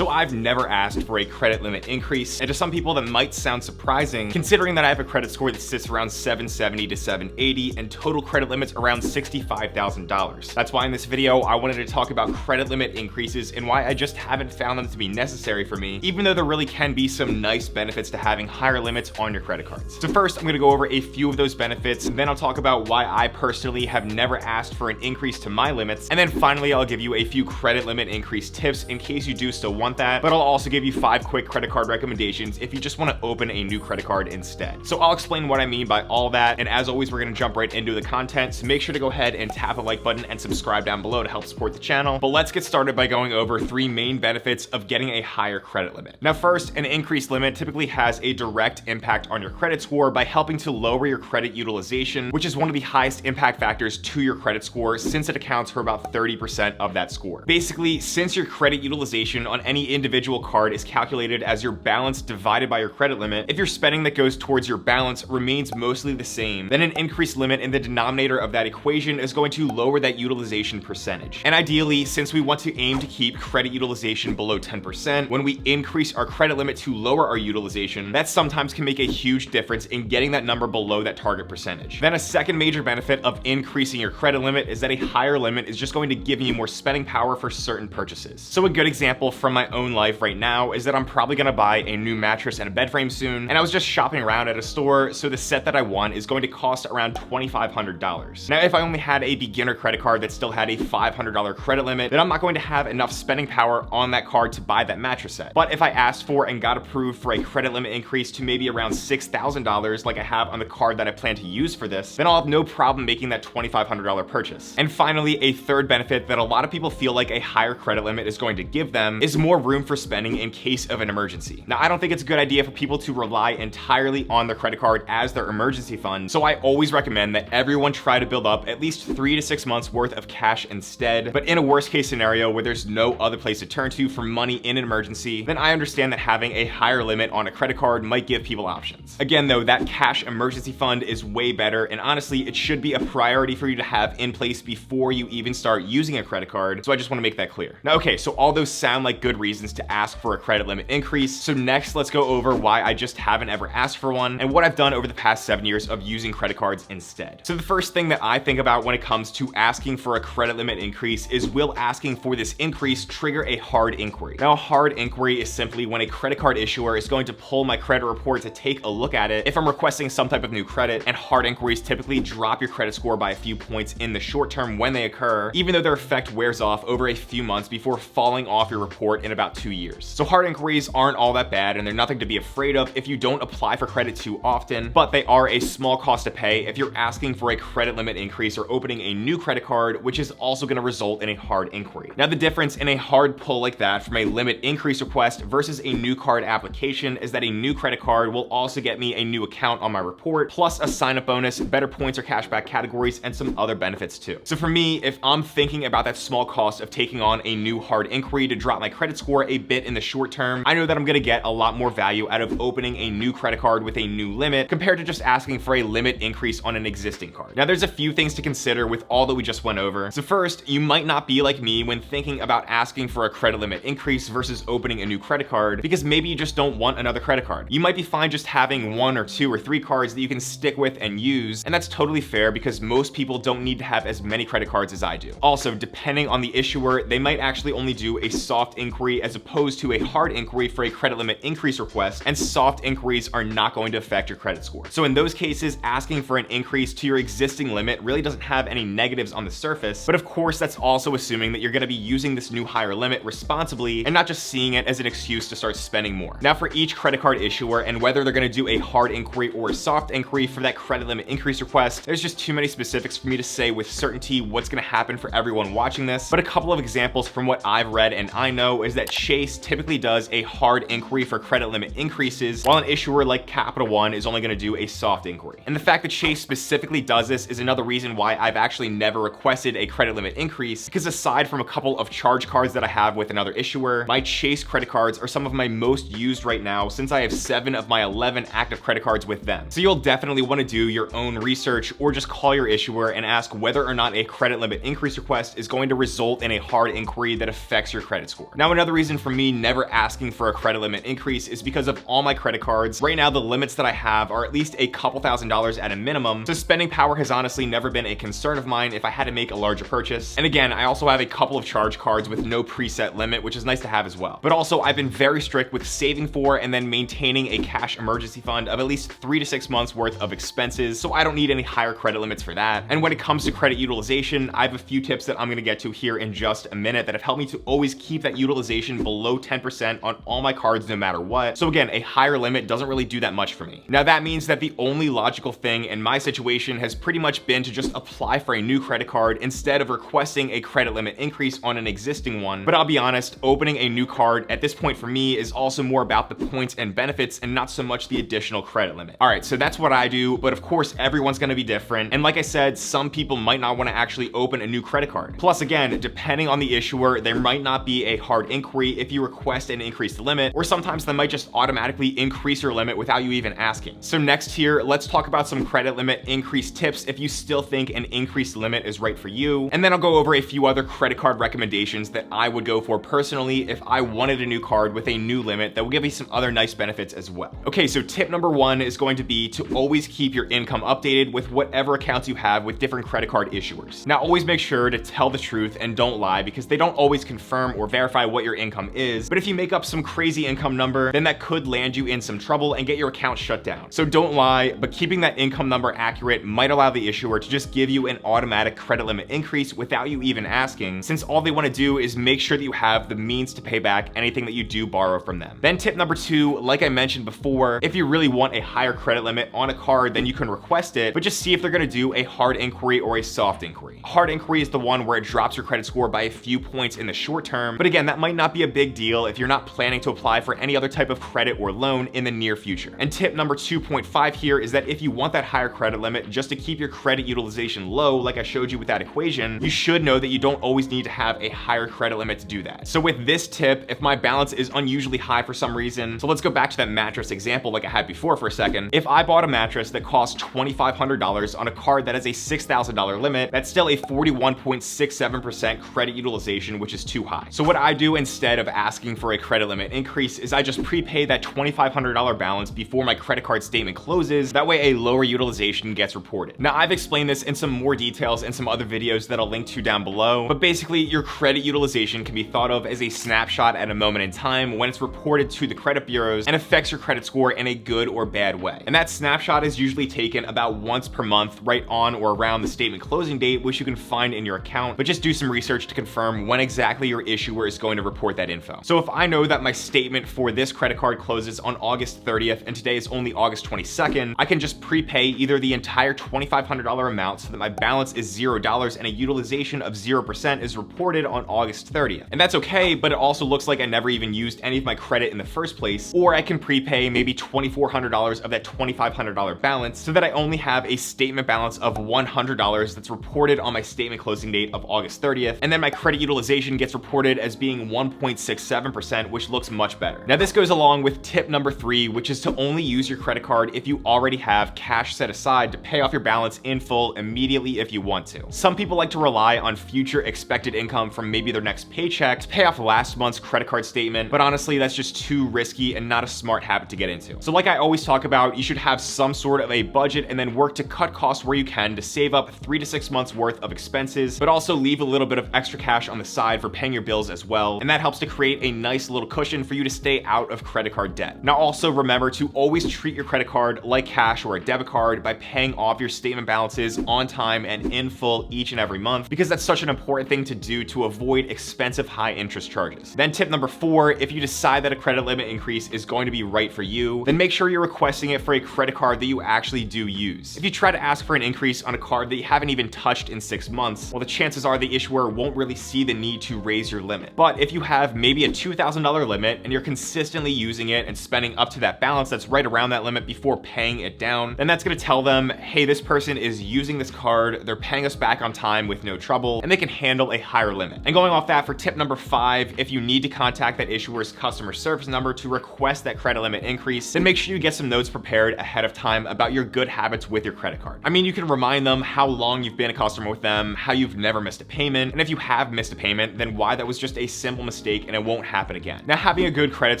So I've never asked for a credit limit increase, and to some people that might sound surprising, considering that I have a credit score that sits around 770 to 780 and total credit limits around $65,000. That's why in this video, I wanted to talk about credit limit increases and why I just haven't found them to be necessary for me, even though there really can be some nice benefits to having higher limits on your credit cards. So first, I'm gonna go over a few of those benefits, and then I'll talk about why I personally have never asked for an increase to my limits, and then finally, I'll give you a few credit limit increase tips in case you do still want that, but I'll also give you 5 quick credit card recommendations if you just want to open a new credit card instead. So I'll explain what I mean by all that, and as always, we're gonna jump right into the content, so make sure to go ahead and tap the like button and subscribe down below to help support the channel. But let's get started by going over 3 main benefits of getting a higher credit limit. Now first, an increased limit typically has a direct impact on your credit score by helping to lower your credit utilization, which is one of the highest impact factors to your credit score since it accounts for about 30% of that score. Basically, since your credit utilization on any individual card is calculated as your balance divided by your credit limit, if your spending that goes towards your balance remains mostly the same, then an increased limit in the denominator of that equation is going to lower that utilization percentage. And ideally, since we want to aim to keep credit utilization below 10%, when we increase our credit limit to lower our utilization, that sometimes can make a huge difference in getting that number below that target percentage. Then a second major benefit of increasing your credit limit is that a higher limit is just going to give you more spending power for certain purchases. So a good example from my own life right now is that I'm probably gonna buy a new mattress and a bed frame soon, and I was just shopping around at a store, so the set that I want is going to cost around $2,500. Now, if I only had a beginner credit card that still had a $500 credit limit, then I'm not going to have enough spending power on that card to buy that mattress set. But if I asked for and got approved for a credit limit increase to maybe around $6,000 like I have on the card that I plan to use for this, then I'll have no problem making that $2,500 purchase. And finally, a third benefit that a lot of people feel like a higher credit limit is going to give them is more room for spending in case of an emergency. Now, I don't think it's a good idea for people to rely entirely on their credit card as their emergency fund, so I always recommend that everyone try to build up at least 3 to 6 months worth of cash instead. But in a worst case scenario where there's no other place to turn to for money in an emergency, then I understand that having a higher limit on a credit card might give people options. Again though, that cash emergency fund is way better, and honestly, it should be a priority for you to have in place before you even start using a credit card, so I just want to make that clear. Now okay, so all those sound like good reasons to ask for a credit limit increase, so next let's go over why I just haven't ever asked for one and what I've done over the past 7 years of using credit cards instead. So the first thing that I think about when it comes to asking for a credit limit increase is, will asking for this increase trigger a hard inquiry? Now a hard inquiry is simply when a credit card issuer is going to pull my credit report to take a look at it if I'm requesting some type of new credit, and hard inquiries typically drop your credit score by a few points in the short term when they occur, even though their effect wears off over a few months before falling off your report in about 2 years. So hard inquiries aren't all that bad, and they're nothing to be afraid of if you don't apply for credit too often, but they are a small cost to pay if you're asking for a credit limit increase or opening a new credit card, which is also going to result in a hard inquiry. Now the difference in a hard pull like that from a limit increase request versus a new card application is that a new credit card will also get me a new account on my report, plus a sign-up bonus, better points or cashback categories, and some other benefits too. So for me, if I'm thinking about that small cost of taking on a new hard inquiry to drop my credit score a bit in the short term, I know that I'm gonna get a lot more value out of opening a new credit card with a new limit compared to just asking for a limit increase on an existing card. Now there's a few things to consider with all that we just went over. So first, you might not be like me when thinking about asking for a credit limit increase versus opening a new credit card, because maybe you just don't want another credit card. You might be fine just having 1 or 2 or 3 cards that you can stick with and use, and that's totally fair because most people don't need to have as many credit cards as I do. Also, depending on the issuer, they might actually only do a soft inquiry as opposed to a hard inquiry for a credit limit increase request, and soft inquiries are not going to affect your credit score. So in those cases, asking for an increase to your existing limit really doesn't have any negatives on the surface, but of course that's also assuming that you're going to be using this new higher limit responsibly and not just seeing it as an excuse to start spending more. Now for each credit card issuer and whether they're going to do a hard inquiry or a soft inquiry for that credit limit increase request, there's just too many specifics for me to say with certainty what's going to happen for everyone watching this, but a couple of examples from what I've read and I know is that Chase typically does a hard inquiry for credit limit increases, while an issuer like Capital One is only going to do a soft inquiry. And the fact that Chase specifically does this is another reason why I've actually never requested a credit limit increase, because aside from a couple of charge cards that I have with another issuer, my Chase credit cards are some of my most used right now since I have 7 of my 11 active credit cards with them. So you'll definitely want to do your own research or just call your issuer and ask whether or not a credit limit increase request is going to result in a hard inquiry that affects your credit score. Now another another reason for me never asking for a credit limit increase is because of all my credit cards. Right now, the limits that I have are at least a couple $1,000s at a minimum, so spending power has honestly never been a concern of mine if I had to make a larger purchase. And again, I also have a couple of charge cards with no preset limit, which is nice to have as well. But also, I've been very strict with saving for and then maintaining a cash emergency fund of at least 3 to 6 months worth of expenses, so I don't need any higher credit limits for that. And when it comes to credit utilization, I have a few tips that I'm gonna get to here in just a minute that have helped me to always keep that utilization below 10% on all my cards no matter what. So again, a higher limit doesn't really do that much for me. Now that means that the only logical thing in my situation has pretty much been to just apply for a new credit card instead of requesting a credit limit increase on an existing one. But I'll be honest, opening a new card at this point for me is also more about the points and benefits and not so much the additional credit limit. All right, so that's what I do, but of course everyone's gonna be different. And like I said, some people might not wanna actually open a new credit card. Plus again, depending on the issuer, there might not be a hard inquiry if you request an increased limit, or sometimes they might just automatically increase your limit without you even asking. So next here, let's talk about some credit limit increase tips if you still think an increased limit is right for you. And then I'll go over a few other credit card recommendations that I would go for personally if I wanted a new card with a new limit that will give you some other nice benefits as well. Okay, so tip number one is going to be to always keep your income updated with whatever accounts you have with different credit card issuers. Now, always make sure to tell the truth and don't lie, because they don't always confirm or verify what your income is. But if you make up some crazy income number, then that could land you in some trouble and get your account shut down. So don't lie, but keeping that income number accurate might allow the issuer to just give you an automatic credit limit increase without you even asking, since all they want to do is make sure that you have the means to pay back anything that you do borrow from them. Then tip number two, like I mentioned before, if you really want a higher credit limit on a card, then you can request it, but just see if they're going to do a hard inquiry or a soft inquiry. Hard inquiry is the one where it drops your credit score by a few points in the short term, but again, that might not be a big deal if you're not planning to apply for any other type of credit or loan in the near future. And tip number 2.5 here is that if you want that higher credit limit just to keep your credit utilization low, like I showed you with that equation, you should know that you don't always need to have a higher credit limit to do that. So with this tip, if my balance is unusually high for some reason, so let's go back to that mattress example like I had before for a second. If I bought a mattress that costs $2,500 on a card that has a $6,000 limit, that's still a 41.67% credit utilization, which is too high. So what I do instead of asking for a credit limit increase is I just prepay that $2,500 balance before my credit card statement closes. That way a lower utilization gets reported. Now I've explained this in some more details in some other videos that I'll link to down below, but basically your credit utilization can be thought of as a snapshot at a moment in time when it's reported to the credit bureaus and affects your credit score in a good or bad way. And that snapshot is usually taken about once per month, right on or around the statement closing date, which you can find in your account, but just do some research to confirm when exactly your issuer is going to report that info. So if I know that my statement for this credit card closes on August 30th and today is only August 22nd, I can just prepay either the entire $2,500 amount so that my balance is $0 and a utilization of 0% is reported on August 30th. And that's okay, but it also looks like I never even used any of my credit in the first place, or I can prepay maybe $2,400 of that $2,500 balance so that I only have a statement balance of $100 that's reported on my statement closing date of August 30th, and then my credit utilization gets reported as being 1.67%, which looks much better. Now this goes along with tip number 3, which is to only use your credit card if you already have cash set aside to pay off your balance in full immediately if you want to. Some people like to rely on future expected income from maybe their next paycheck to pay off last month's credit card statement, but honestly that's just too risky and not a smart habit to get into. So like I always talk about, you should have some sort of a budget and then work to cut costs where you can to save up 3 to 6 months worth of expenses, but also leave a little bit of extra cash on the side for paying your bills as well. And that helps to create a nice little cushion for you to stay out of credit card debt. Now also remember to always treat your credit card like cash or a debit card by paying off your statement balances on time and in full each and every month, because that's such an important thing to do to avoid expensive high interest charges. Then tip number 4, if you decide that a credit limit increase is going to be right for you, then make sure you're requesting it for a credit card that you actually do use. If you try to ask for an increase on a card that you haven't even touched in 6 months, well, the chances are the issuer won't really see the need to raise your limit. But if you have maybe a $2,000 limit and you're consistently using it and spending up to that balance that's right around that limit before paying it down, then that's going to tell them, hey, this person is using this card, they're paying us back on time with no trouble, and they can handle a higher limit. And going off that, for tip number 5, if you need to contact that issuer's customer service number to request that credit limit increase, then make sure you get some notes prepared ahead of time about your good habits with your credit card. I mean, you can remind them how long you've been a customer with them, how you've never missed a payment, and if you have missed a payment, then why that was just a simple mistake and it won't happen again. Now, having a good credit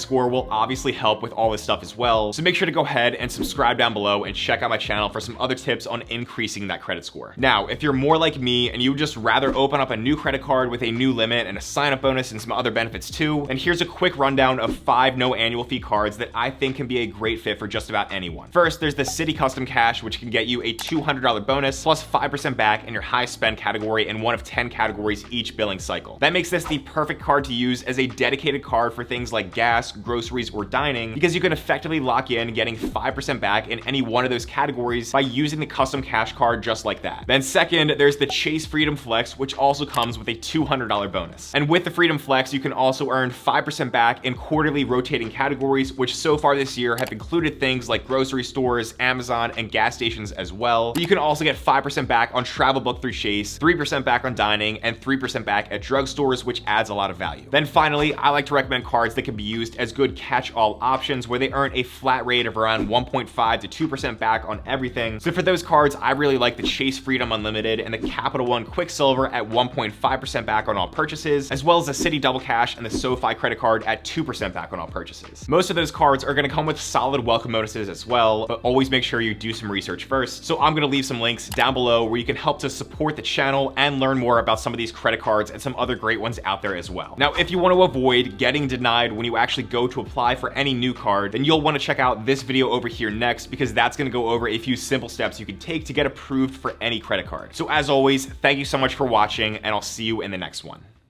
score will obviously help with all this stuff as well, so make sure to go ahead and subscribe down below and check out my channel for some other tips on increasing that credit score. Now, if you're more like me and you would just rather open up a new credit card with a new limit and a sign-up bonus and some other benefits too, then here's a quick rundown of 5 no annual fee cards that I think can be a great fit for just about anyone. First, there's the City Custom Cash, which can get you a $200 bonus plus 5% back in your high spend category in one of 10 categories each billing cycle. That makes this the perfect card to use as a dedicated card for things like gas, groceries, or dining, because you can effectively lock in getting 5% back in any one of those categories by using the custom cash card just like that. Then second, there's the Chase Freedom Flex, which also comes with a $200 bonus. And with the Freedom Flex, you can also earn 5% back in quarterly rotating categories, which so far this year have included things like grocery stores, Amazon, and gas stations as well. But you can also get 5% back on travel booked through Chase, 3% back on dining, and 3% back at drugstores, which adds a lot of value. Then finally, I like to recommend cards that can be used as good catch-all options where they earn a flat rate of around 1.5 to 2% back on everything. So for those cards, I really like the Chase Freedom Unlimited and the Capital One Quicksilver at 1.5% back on all purchases, as well as the City Double Cash and the SoFi credit card at 2% back on all purchases. Most of those cards are going to come with solid welcome notices as well, but always make sure you do some research first. So I'm going to leave some links down below where you can help to support the channel and learn more about some of these credit cards and some other great ones out there as well. Now, if you want to avoid getting denied when you actually go to apply for any new card, then you'll want to check out this video over here next, because that's going to go over a few simple steps you can take to get approved for any credit card. So as always, thank you so much for watching, and I'll see you in the next one.